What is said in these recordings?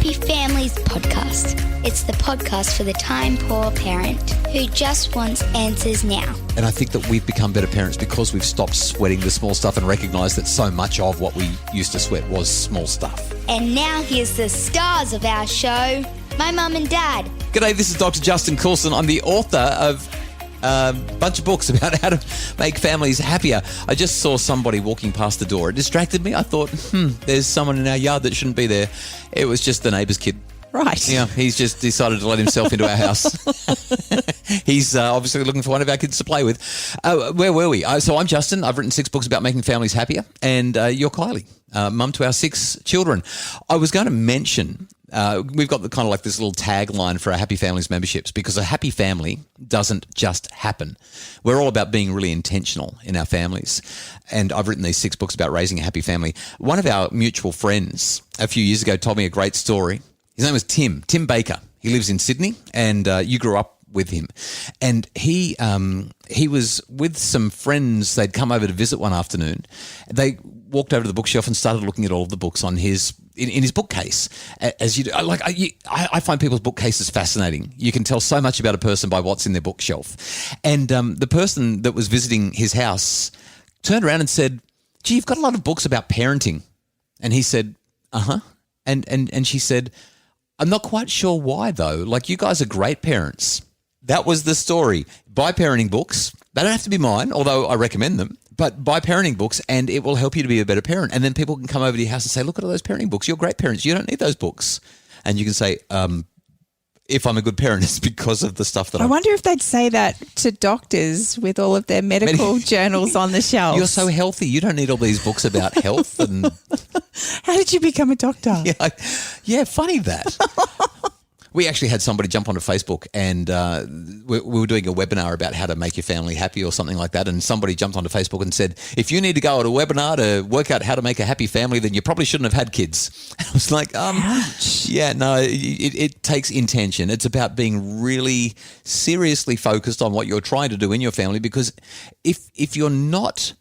Happy Families podcast. It's the podcast for the time-poor parent who just wants answers now. And I think that we've become better parents because we've stopped sweating the small stuff and recognised that so much of what we used to sweat was small stuff. And now here's the stars of our show, my mum and dad. G'day, this is Dr. Justin Coulson. I'm the author of a bunch of books about how to make families happier. I just saw somebody walking past the door. It distracted me. I thought, there's someone in our yard that shouldn't be there. It was just the neighbour's kid. Right. Yeah, he's just decided to let himself into our house. He's obviously looking for one of our kids to play with. Where were we? So I'm Justin. I've written 6 books about making families happier. And you're Kylie, mum to our 6 children. I was going to mention, we've got the kind of like this little tagline for our Happy Families memberships, because a happy family doesn't just happen. We're all about being really intentional in our families. And I've written these 6 books about raising a happy family. One of our mutual friends a few years ago told me a great story. His name was Tim Baker. He lives in Sydney, and you grew up with him. And he was with some friends. They'd come over to visit one afternoon. They walked over to the bookshelf and started looking at all of the books on his in his bookcase. As you do, I find people's bookcases fascinating. You can tell so much about a person by what's in their bookshelf. And the person that was visiting his house turned around and said, "Gee, you've got a lot of books about parenting." And he said, "Uh-huh." And she said, "I'm not quite sure why, though. Like, you guys are great parents." That was the story. Buy parenting books. They don't have to be mine, although I recommend them. But buy parenting books, and it will help you to be a better parent. And then people can come over to your house and say, "Look at all those parenting books. You're great parents. You don't need those books." And you can say, if I'm a good parent, it's because of the stuff that I wonder if they'd say that to doctors with all of their medical journals on the shelves. You're so healthy. You don't need all these books about health. And how did you become a doctor? Yeah, funny that. We actually had somebody jump onto Facebook, and we were doing a webinar about how to make your family happy or something like that. And somebody jumped onto Facebook and said, "If you need to go at a webinar to work out how to make a happy family, then you probably shouldn't have had kids." And I was like, Ouch. yeah, no, it takes intention. It's about being really seriously focused on what you're trying to do in your family, because if you're not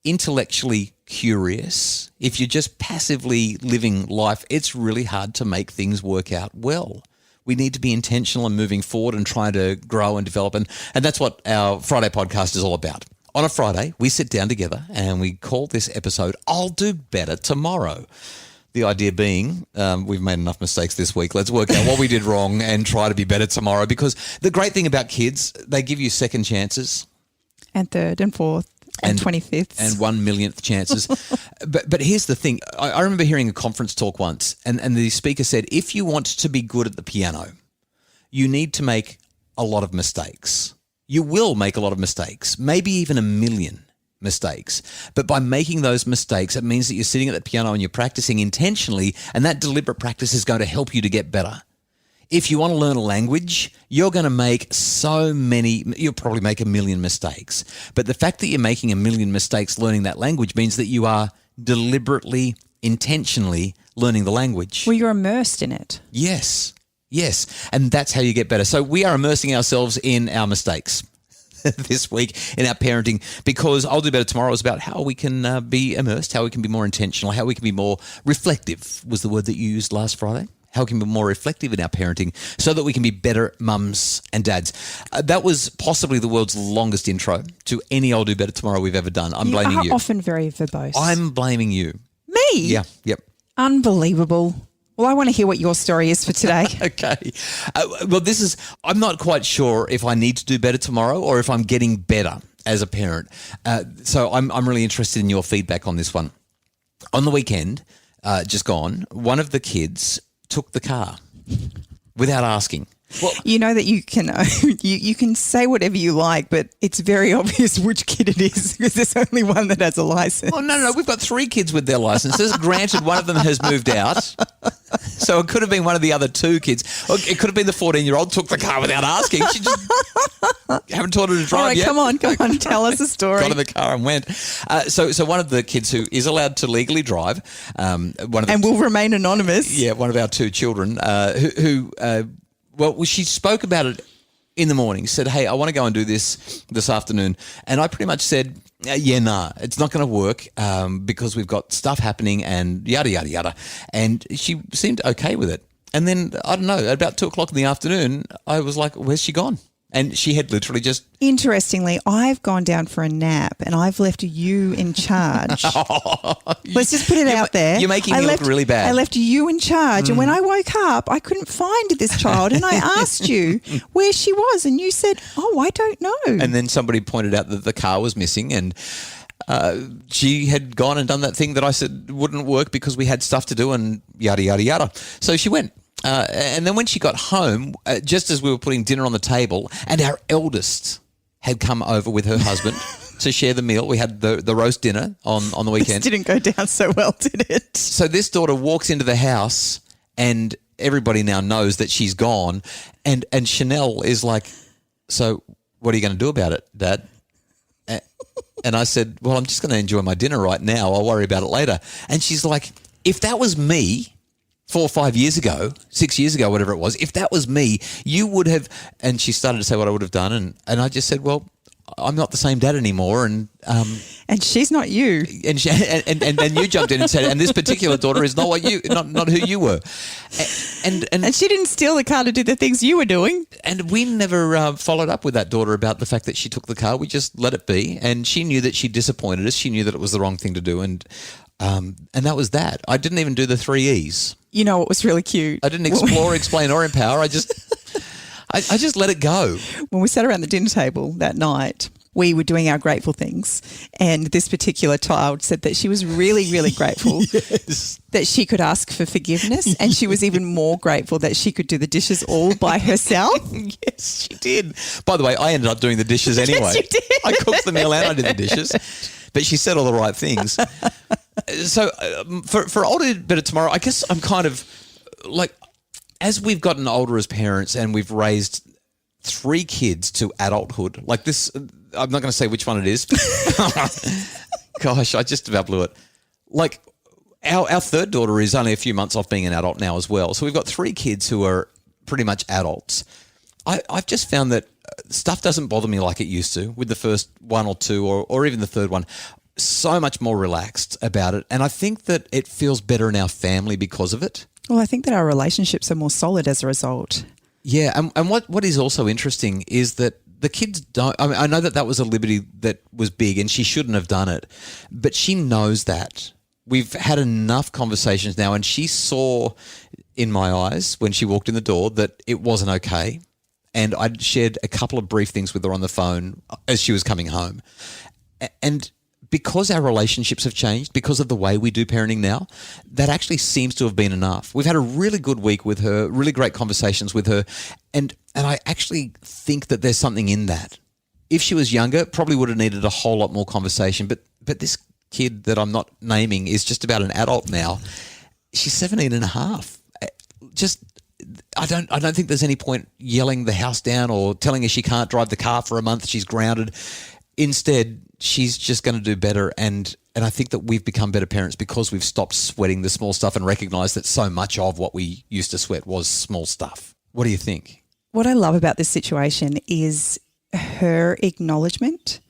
intellectually curious, if you're just passively living life, it's really hard to make things work out well. We need to be intentional and moving forward and trying to grow and develop. And that's what our Friday podcast is all about. On a Friday, we sit down together and we call this episode, "I'll Do Better Tomorrow." The idea being, we've made enough mistakes this week. Let's work out what we did wrong and try to be better tomorrow. Because the great thing about kids, they give you second chances. And third and fourth. And 25th. And 1,000,000th chances. But here's the thing. I remember hearing a conference talk once, and the speaker said, if you want to be good at the piano, you need to make a lot of mistakes. You will make a lot of mistakes, maybe even 1,000,000 mistakes. But by making those mistakes, it means that you're sitting at the piano and you're practicing intentionally, and that deliberate practice is going to help you to get better. If you want to learn a language, you're going to make you'll probably make 1,000,000 mistakes. But the fact that you're making 1,000,000 mistakes learning that language means that you are deliberately, intentionally learning the language. Well, you're immersed in it. Yes. And that's how you get better. So we are immersing ourselves in our mistakes this week in our parenting, because I'll Do Better Tomorrow is about how we can be immersed, how we can be more intentional, how we can be more reflective, was the word that you used last Friday. How we can be more reflective in our parenting so that we can be better mums and dads. That was possibly the world's longest intro to any I'll Do Better Tomorrow we've ever done. I'm blaming you. You are often very verbose. I'm blaming you. Me? Yeah, yep. Unbelievable. Well, I want to hear what your story is for today. Okay. I'm not quite sure if I need to do better tomorrow or if I'm getting better as a parent. So I'm really interested in your feedback on this one. On the weekend, just gone, one of the kids took the car without asking. Well, you know that you can you can say whatever you like, but it's very obvious which kid it is because there's only one that has a license. Oh, no, we've got 3 kids with their licenses. Granted, one of them has moved out, so it could have been one of the other 2 kids. It could have been the 14-year-old took the car without asking. She just haven't taught her to drive All right, yet. come on, tell us a story. Got in the car and went. So one of the kids who is allowed to legally drive, and will remain anonymous. Yeah, one of our 2 children Well, she spoke about it in the morning, said, "Hey, I want to go and do this afternoon." And I pretty much said, nah, it's not going to work because we've got stuff happening and yada, yada, yada. And she seemed okay with it. And then, I don't know, at about 2 o'clock in the afternoon, I was like, where's she gone? And she had literally just... Interestingly, I've gone down for a nap and I've left you in charge. Let's just put it out there. You're making me look really bad. I left you in charge. And when I woke up, I couldn't find this child. And I asked you where she was. And you said, oh, I don't know. And then somebody pointed out that the car was missing and she had gone and done that thing that I said wouldn't work because we had stuff to do and yada, yada, yada. So she went. And then when she got home, just as we were putting dinner on the table, and our eldest had come over with her husband to share the meal. We had the roast dinner on the weekend. This didn't go down so well, did it? So this daughter walks into the house and everybody now knows that she's gone. And Chanel is like, so what are you going to do about it, Dad? And I said, well, I'm just going to enjoy my dinner right now. I'll worry about it later. And she's like, if that was me 4 or 5 years ago, 6 years ago, whatever it was, if that was me, you would have, and she started to say what I would have done. And I just said, well, I'm not the same dad anymore. And she's not you. And you jumped in and said, and this particular daughter is not what you, not who you were. And she didn't steal the car to do the things you were doing. And we never followed up with that daughter about the fact that she took the car. We just let it be. And she knew that she disappointed us. She knew that it was the wrong thing to do. And that was that. I didn't even do the 3 E's. You know, it was really cute. I didn't explore, explain, or empower. I just let it go. When we sat around the dinner table that night, we were doing our grateful things. And this particular child said that she was really, really grateful that she could ask for forgiveness. And she was even more grateful that she could do the dishes all by herself. Yes, she did. By the way, I ended up doing the dishes anyway. Yes, you did. I cooked the meal and I did the dishes. But she said all the right things. So for Older Better Tomorrow, I guess I'm kind of like, as we've gotten older as parents and we've raised 3 kids to adulthood, like this, I'm not going to say which one it is. Gosh, I just about blew it. Like our third daughter is only a few months off being an adult now as well. So we've got 3 kids who are pretty much adults. I've just found that stuff doesn't bother me like it used to with the first 1 or 2 or even the third one. So much more relaxed about it. And I think that it feels better in our family because of it. Well, I think that our relationships are more solid as a result. Yeah. And what is also interesting is that the kids don't, I mean, I know that was a liberty that was big and she shouldn't have done it, but she knows that. We've had enough conversations now and she saw in my eyes when she walked in the door that it wasn't okay. And I'd shared a couple of brief things with her on the phone as she was coming home. And because our relationships have changed, because of the way we do parenting now, that actually seems to have been enough. We've had a really good week with her, really great conversations with her, and I actually think that there's something in that. If she was younger, probably would have needed a whole lot more conversation, but this kid that I'm not naming is just about an adult now. She's 17 and a half. Just... I don't think there's any point yelling the house down or telling her she can't drive the car for a month, she's grounded. Instead, she's just going to do better. And I think that we've become better parents because we've stopped sweating the small stuff and recognized that so much of what we used to sweat was small stuff. What do you think? What I love about this situation is her acknowledgement.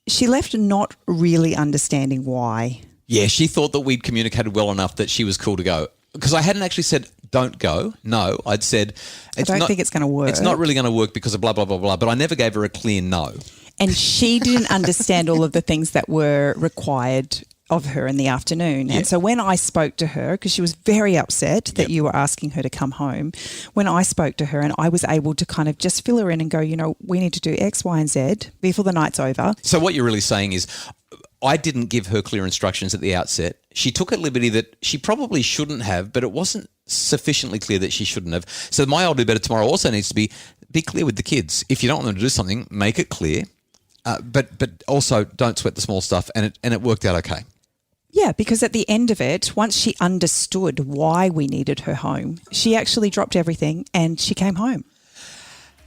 She left not really understanding why. Yeah, she thought that we'd communicated well enough that she was cool to go. Because I hadn't actually said, don't go. No, I'd said... I don't think it's going to work. It's not really going to work because of blah, blah, blah, blah. But I never gave her a clear no. And she didn't understand all of the things that were required of her in the afternoon. Yeah. And so when I spoke to her, because she was very upset that you were asking her to come home, when I spoke to her and I was able to kind of just fill her in and go, we need to do X, Y, and Z before the night's over. So what you're really saying is... I didn't give her clear instructions at the outset. She took a liberty that she probably shouldn't have, but it wasn't sufficiently clear that she shouldn't have. So my I'll Do Better Tomorrow also needs to be clear with the kids. If you don't want them to do something, make it clear, but also don't sweat the small stuff, and it worked out okay. Yeah, because at the end of it, once she understood why we needed her home, she actually dropped everything and she came home.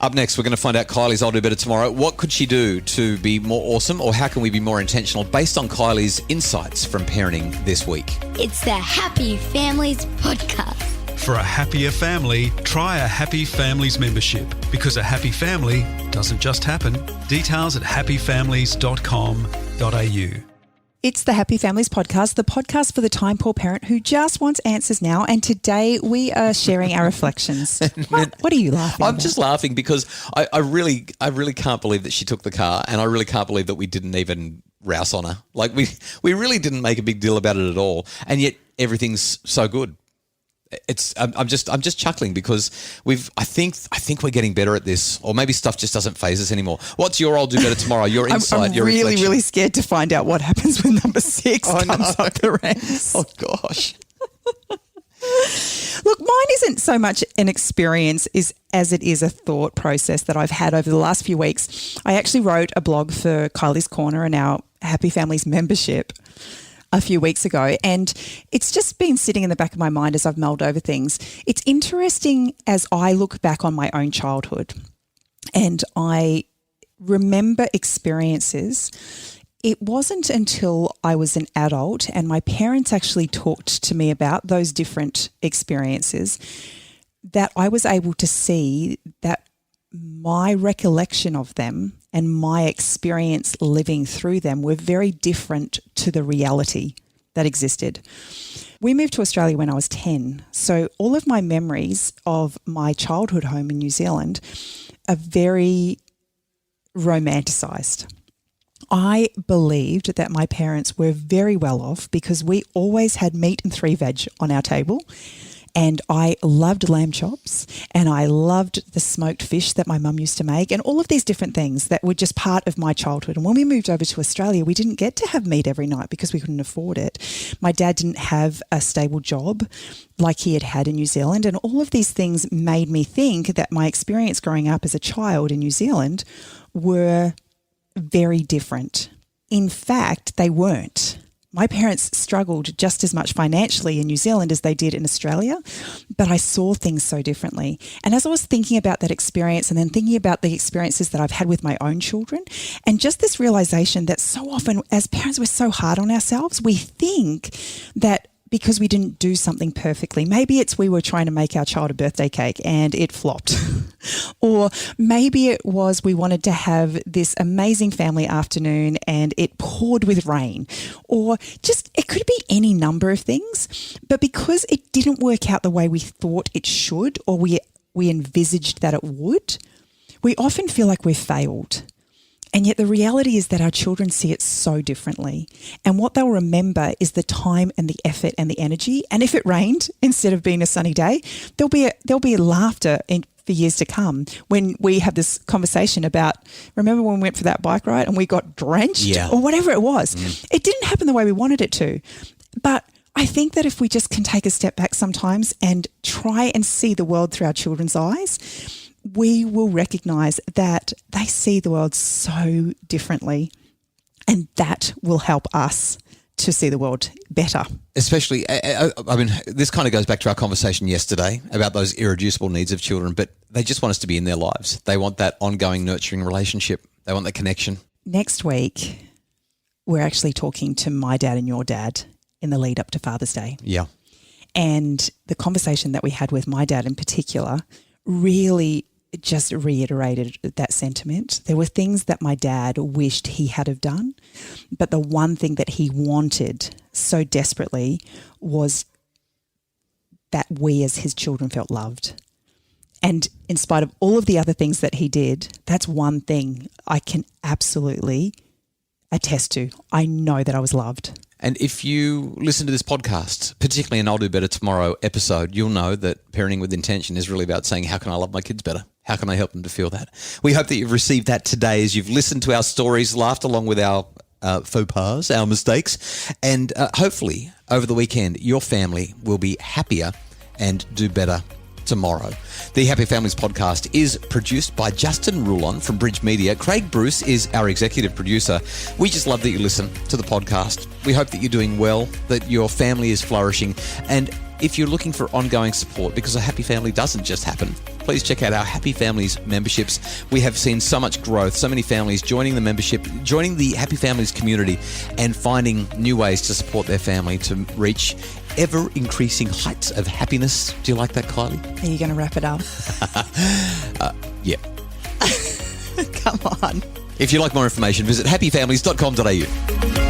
Up next, we're going to find out Kylie's I'll Do Better Tomorrow. What could she do to be more awesome, or how can we be more intentional based on Kylie's insights from parenting this week? It's the Happy Families Podcast. For a happier family, try a Happy Families membership, because a happy family doesn't just happen. Details at happyfamilies.com.au. It's the Happy Families Podcast, the podcast for the time poor parent who just wants answers now. And today we are sharing our reflections. What are you laughing I'm about? just laughing because I really can't believe that she took the car, and I really can't believe that we didn't even rouse on her. Like we really didn't make a big deal about it at all, and yet everything's so good. I'm just chuckling because I think we're getting better at this, or maybe stuff just doesn't faze us anymore. What's your I'll do better tomorrow? Your insight, I'm your really, reflection? really scared to find out what happens when number 6 comes up the ranks. Oh gosh. Look, mine isn't so much an experience as it is a thought process that I've had over the last few weeks. I actually wrote a blog for Kylie's Corner and our Happy Families membership a few weeks ago, and it's just been sitting in the back of my mind as I've mulled over things. It's interesting as I look back on my own childhood and I remember experiences. It wasn't until I was an adult and my parents actually talked to me about those different experiences that I was able to see that my recollection of them and my experience living through them were very different to the reality that existed. We moved to Australia when I was 10, so all of my memories of my childhood home in New Zealand are very romanticised. I believed that my parents were very well off because we always had meat and 3 veg on our table. And I loved lamb chops and I loved the smoked fish that my mum used to make and all of these different things that were just part of my childhood. And when we moved over to Australia, we didn't get to have meat every night because we couldn't afford it. My dad didn't have a stable job like he had in New Zealand. And all of these things made me think that my experience growing up as a child in New Zealand were very different. In fact, they weren't. My parents struggled just as much financially in New Zealand as they did in Australia, but I saw things so differently. And as I was thinking about that experience and then thinking about the experiences that I've had with my own children, and just this realization that so often as parents, we're so hard on ourselves, we think that because we didn't do something perfectly. Maybe it's we were trying to make our child a birthday cake and it flopped. Or maybe it was we wanted to have this amazing family afternoon and it poured with rain. Or just it could be any number of things. But because it didn't work out the way we thought it should or we envisaged that it would, we often feel like we've failed. And yet the reality is that our children see it so differently. And what they'll remember is the time and the effort and the energy. And if it rained instead of being a sunny day, there'll be laughter for years to come when we have this conversation about, remember when we went for that bike ride and we got drenched or whatever it was. It didn't happen the way we wanted it to. But I think that if we just can take a step back sometimes and try and see the world through our children's eyes, we will recognise that they see the world so differently, and that will help us to see the world better. Especially, I mean, this kind of goes back to our conversation yesterday about those irreducible needs of children, but they just want us to be in their lives. They want that ongoing nurturing relationship. They want that connection. Next week, we're actually talking to my dad and your dad in the lead up to Father's Day. Yeah. And the conversation that we had with my dad in particular really just reiterated that sentiment. There were things that my dad wished he had have done, but the one thing that he wanted so desperately was that we as his children felt loved. And in spite of all of the other things that he did, that's one thing I can absolutely attest to. I know that I was loved. And if you listen to this podcast, particularly an I'll Do Better Tomorrow episode, you'll know that Parenting with Intention is really about saying, how can I love my kids better? How can I help them to feel that? We hope that you've received that today as you've listened to our stories, laughed along with our faux pas, our mistakes, and hopefully over the weekend, your family will be happier and do better tomorrow. The Happy Families podcast is produced by Justin Rulon from Bridge Media. Craig Bruce is our executive producer. We just love that you listen to the podcast. We hope that you're doing well, that your family is flourishing. And if you're looking for ongoing support, because a happy family doesn't just happen, please check out our Happy Families memberships. We have seen so much growth, so many families joining the membership, joining the Happy Families community and finding new ways to support their family to reach ever-increasing heights of happiness. Do you like that, Kylie? Are you going to wrap it up? Yeah. Come on. If you'd like more information, visit happyfamilies.com.au.